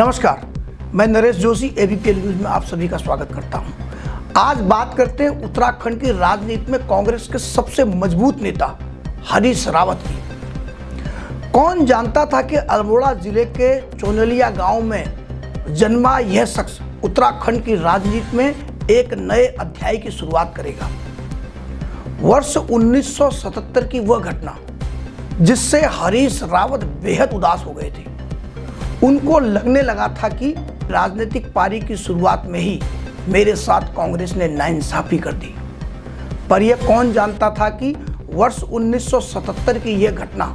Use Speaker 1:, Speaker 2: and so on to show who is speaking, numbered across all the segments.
Speaker 1: नमस्कार, मैं Naresh Joshi ABP news में आप सभी का स्वागत करता हूं। आज बात करते हैं उत्तराखंड की राजनीति में कांग्रेस के सबसे मजबूत नेता हरीश रावत की। कौन जानता था कि अल्मोड़ा जिले के चोनलिया गांव में जन्मा यह शख्स उत्तराखंड की राजनीति में एक नए अध्याय की शुरुआत करेगा। वर्ष 1977 की वह घटना जिससे हरीश रावत बेहद उदास हो गए थे। उनको लगने लगा था कि राजनीतिक पारी की शुरुआत में ही मेरे साथ कांग्रेस ने नाइंसाफी कर दी। पर यह कौन जानता था कि वर्ष 1977 की यह घटना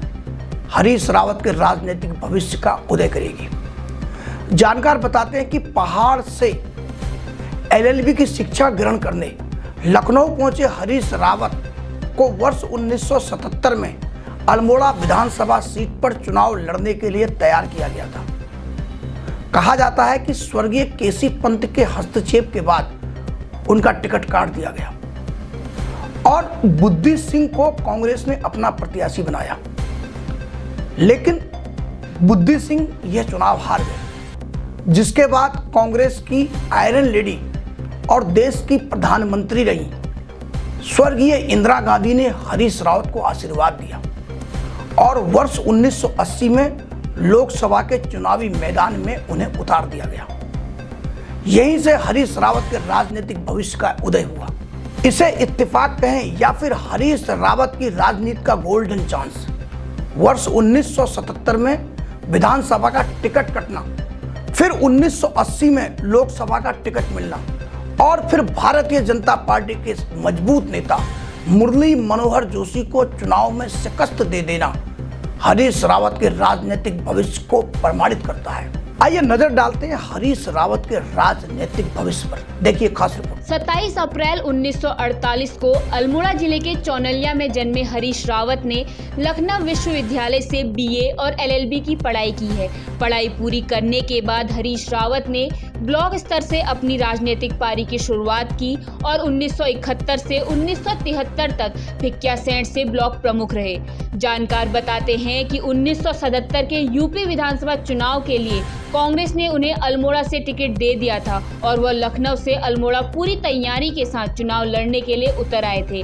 Speaker 1: हरीश रावत के राजनीतिक भविष्य का उदय करेगी। जानकार बताते हैं कि पहाड़ से एलएलबी की शिक्षा ग्रहण करने लखनऊ पहुंचे हरीश रावत को वर्ष 1977 में अल्मोड़ा विधानसभा सीट पर चुनाव लड़ने के लिए तैयार किया गया था। कहा जाता है कि स्वर्गीय केसी पंत के हस्तक्षेप के बाद उनका टिकट काट दिया गया और बुद्धि सिंह को कांग्रेस ने अपना प्रत्याशी बनाया, लेकिन बुद्धि सिंह यह चुनाव हार गए। जिसके बाद कांग्रेस की आयरन लेडी और देश की प्रधानमंत्री रही स्वर्गीय इंदिरा गांधी ने हरीश रावत को आशीर्वाद दिया और वर्ष 1980 में लोकसभा के चुनावी मैदान में उन्हें उतार दिया गया। यहीं से हरीश रावत के राजनीतिक भविष्य का उदय हुआ। इसे इत्तेफाक कहें या फिर हरीश रावत की राजनीति का गोल्डन चांस। वर्ष 1977 में विधानसभा का टिकट कटना, फिर 1980 में लोकसभा का टिकट मिलना और फिर भारतीय जनता पार्टी के मजबूत नेता मुरली मनोहर जोशी को चुनाव में शिकस्त दे देना हरीश रावत के राजनीतिक भविष्य को प्रमाणित करता है। आइए नजर डालते हैं हरीश रावत के राजनीतिक भविष्य पर। देखिए खास रिपोर्ट।
Speaker 2: 27 अप्रैल 1948 को अल्मोड़ा जिले के चौनलिया में जन्मे हरीश रावत ने लखनऊ विश्वविद्यालय से बीए और एलएलबी की पढ़ाई की है। पढ़ाई पूरी करने के बाद हरीश रावत ने ब्लॉक स्तर से अपनी राजनीतिक पारी की शुरुआत की और 1971 से 1973 तक भिकियासैंण से ब्लॉक प्रमुख रहे। जानकार बताते हैं कि 1977 के यूपी विधानसभा चुनाव के लिए कांग्रेस ने उन्हें अल्मोड़ा से टिकट दे दिया था और वह लखनऊ से अल्मोड़ा पूरी तैयारी के साथ चुनाव लड़ने के लिए उतर आए थे।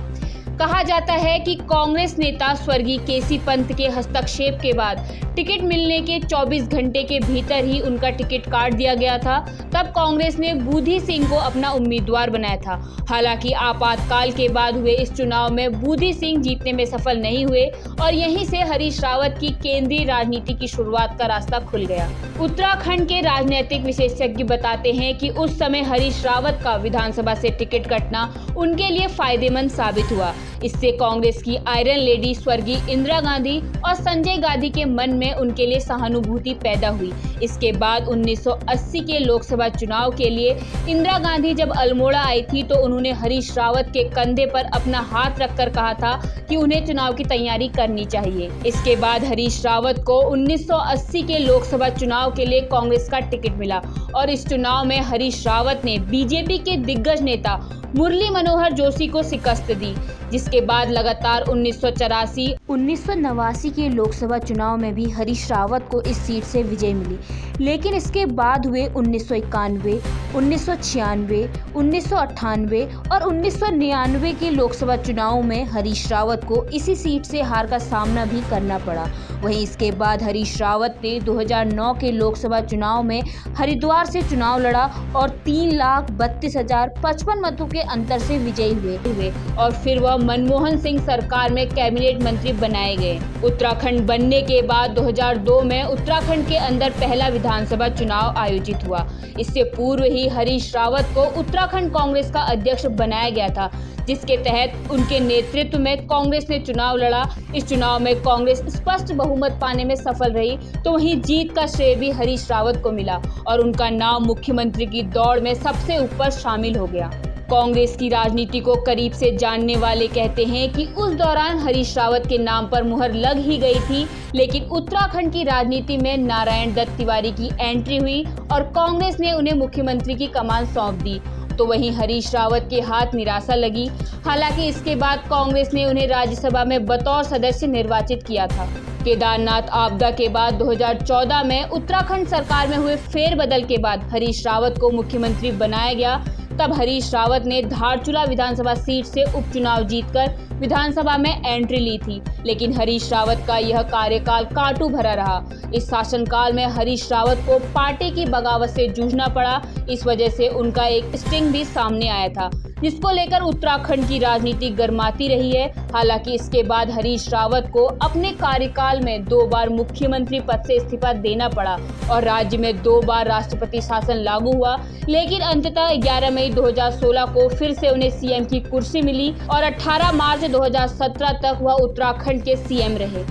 Speaker 2: कहा जाता है कि कांग्रेस नेता स्वर्गीय केसी पंत के हस्तक्षेप के बाद टिकट मिलने के 24 घंटे के भीतर ही उनका टिकट काट दिया गया था। तब कांग्रेस ने बुद्धि सिंह को अपना उम्मीदवार बनाया था। हालांकि आपातकाल के बाद हुए इस चुनाव में बुद्धि सिंह जीतने में सफल नहीं हुए और यहीं से हरीश रावत की केंद्रीय राजनीति की शुरुआत का रास्ता खुल गया। उत्तराखंड के राजनीतिक विशेषज्ञ बताते हैं कि उस समय हरीश रावत का विधानसभा से टिकट कटना उनके लिए फायदेमंद साबित हुआ। इससे कांग्रेस की आयरन लेडी स्वर्गीय इंदिरा गांधी और संजय गांधी के मन में उनके लिए सहानुभूति पैदा हुई। इसके बाद 1980 के लोकसभा चुनाव के लिए इंदिरा गांधी जब अल्मोड़ा आई थी तो उन्होंने हरीश रावत के कंधे पर अपना हाथ रखकर कहा था कि उन्हें चुनाव की तैयारी करनी चाहिए। इसके बाद हरीश रावत को 1980 के लोकसभा चुनाव के लिए कांग्रेस का टिकट मिला और इस चुनाव में हरीश रावत ने बीजेपी के दिग्गज नेता मुरली मनोहर जोशी को शिकस्त दी। जिसके बाद लगातार 1984, 1989 के लोकसभा चुनाव में भी हरीश रावत को इस सीट से विजय मिली, लेकिन इसके बाद हुए 1991, 1996, 1998 और 1999 के लोकसभा चुनाव में हरीश रावत को इसी सीट से हार का सामना भी करना पड़ा। वहीं इसके बाद हरीश रावत ने 2009 के लोकसभा चुनाव में हरिद्वार से चुनाव लड़ा और 3,32,055 मतों के अंतर से विजयी हुए और फिर वह मनमोहन सिंह सरकार में कैबिनेट मंत्री बनाए गए। उत्तराखंड बनने के बाद 2002 में उत्तराखंड के अंदर पहला विधानसभा चुनाव आयोजित हुआ। इससे पूर्व ही हरीश रावत को उत्तराखंड कांग्रेस का अध्यक्ष बनाया गया था, जिसके तहत उनके नेतृत्व में कांग्रेस ने चुनाव लड़ा। इस चुनाव में कांग्रेस स्पष्ट बहुमत पाने में सफल रही, तो वहीं जीत का श्रेय भी हरीश रावत को मिला और उनका नाम मुख्यमंत्री की दौड़ में सबसे ऊपर शामिल हो गया। कांग्रेस की राजनीति को करीब से जानने वाले कहते हैं कि उस दौरान हरीश रावत के नाम पर मुहर लग ही गई थी, लेकिन उत्तराखंड की राजनीति में नारायण दत्त तिवारी की एंट्री हुई और कांग्रेस ने उन्हें मुख्यमंत्री की कमान सौंप दी। तो वहीं हरीश रावत के हाथ निराशा लगी। हालांकि इसके बाद कांग्रेस ने उन्हें राज्यसभा में बतौर सदस्य निर्वाचित किया था। केदारनाथ आपदा के बाद 2014 में उत्तराखंड सरकार में हुए फेरबदल के बाद हरीश रावत को मुख्यमंत्री बनाया गया। तब हरीश रावत ने धारचूला विधानसभा सीट से उपचुनाव जीतकर विधानसभा में एंट्री ली थी, लेकिन हरीश रावत का यह कार्यकाल कांटू भरा रहा। इस शासनकाल में हरीश रावत को पार्टी की बगावत से जूझना पड़ा। इस वजह से उनका एक स्टिंग भी सामने आया था, जिसको लेकर उत्तराखंड की राजनीति गर्माती रही है। हालांकि इसके बाद हरीश रावत को अपने कार्यकाल में 2 बार मुख्यमंत्री पद से इस्तीफा देना पड़ा और राज्य में 2 बार राष्ट्रपति शासन लागू हुआ, लेकिन अंततः 11 मई 2016 को फिर से उन्हें सीएम की कुर्सी मिली और 18 मार्च 2017 तक वह उत्तराखंड के सीएम रहे।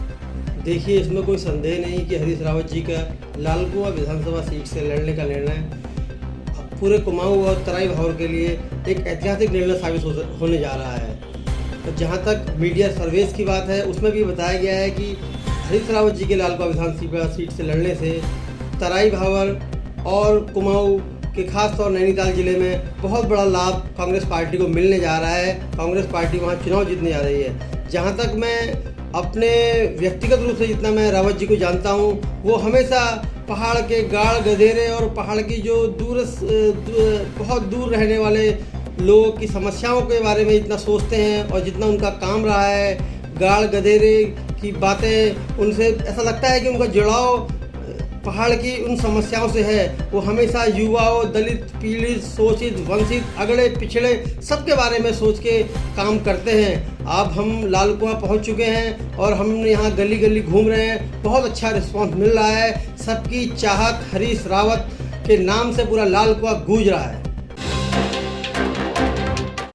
Speaker 3: देखिए, इसमें कोई संदेह नहीं कि हरीश रावत जी का लालकुआं विधानसभा सीट से लड़ने का निर्णय पूरे कुमाऊं और तराई भावर के लिए एक ऐतिहासिक निर्णय साबित होने जा रहा है। तो जहां तक मीडिया सर्वेस की बात है, उसमें भी बताया गया है कि हरीश रावत जी के लालकुआं विधानसभा सीट से लड़ने से तराई भावर और कुमाऊं के खास तौर नैनीताल जिले में बहुत बड़ा लाभ कांग्रेस पार्टी को मिलने जा रहा है। कांग्रेस पार्टी वहाँ चुनाव जीतने जा रही है। जहाँ तक मैं अपने व्यक्तिगत रूप से जितना मैं रावत जी को जानता हूँ, वो हमेशा पहाड़ के गाढ़ गधेरे और पहाड़ की जो बहुत दूर रहने वाले लोगों की समस्याओं के बारे में इतना सोचते हैं और जितना उनका काम रहा है, गाढ़ गधेरे की बातें उनसे ऐसा लगता है कि उनका जुड़ाव पहाड़ की उन समस्याओं से है। वो हमेशा युवाओं, दलित, पीड़ित, शोषित, वंचित, अगड़े पिछड़े सबके बारे में सोच के काम करते हैं। अब हम लालकुआं पहुंच चुके हैं और हम यहाँ गली गली घूम रहे हैं। बहुत अच्छा रिस्पांस मिल रहा है। सबकी चाहत हरीश रावत के नाम से पूरा लालकुआं गूंज रहा है।